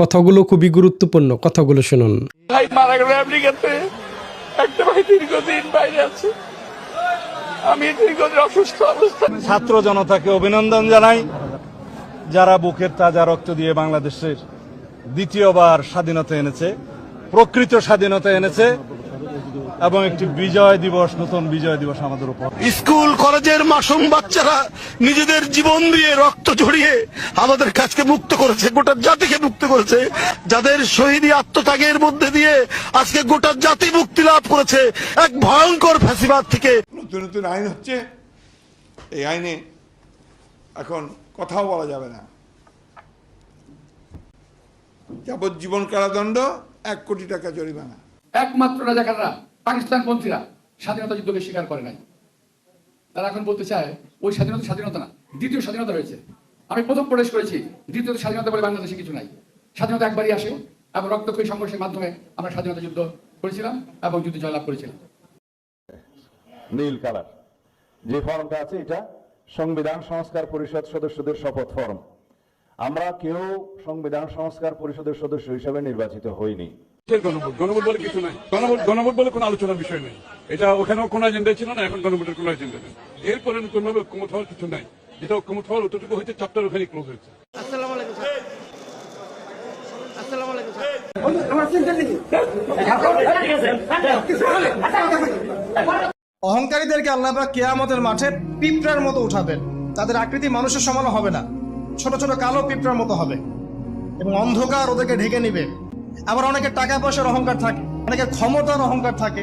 কথাগুলো খুবই গুরুত্বপূর্ণ, কথাগুলো শুনুন। ভাই মারা গেল আমেরিকাতে, একটা ভাই দীর্ঘদিন বাইরে আছে, আমি দীর্ঘদিন অসুস্থ অবস্থা। ছাত্র জনতাকে অভিনন্দন জানাই, যারা বুকের তাজা রক্ত দিয়ে বাংলাদেশের দ্বিতীয়বার স্বাধীনতা এনেছে, প্রকৃত স্বাধীনতা এনেছে এবং একটি বিজয় দিবস, নতুন বিজয় দিবস আমাদের উপর। স্কুল কলেজের মাসুম বাচ্চারা নিজেদের জীবন দিয়ে রক্ত ঝরিয়ে আমাদের কাছকে মুক্ত করেছে, গোটা জাতিকে মুক্ত করেছে, যাদের শহীদী আত্মত্যাগের মধ্যে দিয়ে আজকে গোটা জাতি মুক্তি লাভ করেছে এক ভয়ঙ্কর ফ্যাসিবাদ থেকে। নতুন নতুন আইন হচ্ছে, এই আইনে এখন কথাও বলা যাবে না। যাবজ্জীবন কারাদণ্ড, 1 কোটি টাকা জরিমানা। একমাত্র রাজাকাররা, পাকিস্তানপন্থীরা স্বাধীনতা যুদ্ধকে স্বীকার করে নাই। তারা এখন বলতে চায় ওই স্বাধীনতা না, দ্বিতীয় স্বাধীনতা রয়েছে। আমি প্রথম প্রবেশ করেছি, দ্বিতীয় স্বাধীনতা বলে বাংলাদেশে কিছু নাই। স্বাধীনতা একবারই আসে এবং রক্তক্ষয়ী সংঘর্ষের মাধ্যমে আমরা স্বাধীনতা যুদ্ধ করেছিলাম এবং যুদ্ধে জয়লাভ করেছিলাম। নীল কালার যে ফর্মটা আছে, এটা সংবিধান সংস্কার পরিষদ সদস্যদের শপথ ফর্ম। আমরা কেউ সংবিধান সংস্কার পরিষদের সদস্য হিসেবে নির্বাচিত হইনি। গণভোট বলে কিছু নাই, গণভোট বলে কোনো আলোচনার বিষয় নেই। এটা ওখানেও কোনো এজেন্ডাই ছিল না, এখন গণভোটের কোনো এজেন্ডা নেই। এরপরে কোনোভাবে ঐক্যমত হওয়ার কিছু নাই। যেটা ঐক্যমত হওয়ার অতটুকু হয়েছে, চ্যাপ্টার ওখানে ক্লোজ হয়েছে। অহংকারীদেরকে আল্লাহ পাক কিয়ামতের মাঠে পিঁপড়ার মতো উঠাবেন। তাদের আকৃতি মানুষের সমান হবে না, ছোট ছোট কালো পিঁপড়ার মতো হবে এবং অন্ধকার ওদেরকে ঢেকে নিবে। আবার অনেকের টাকা পয়সার অহংকার থাকে, অনেকের ক্ষমতার অহংকার থাকে।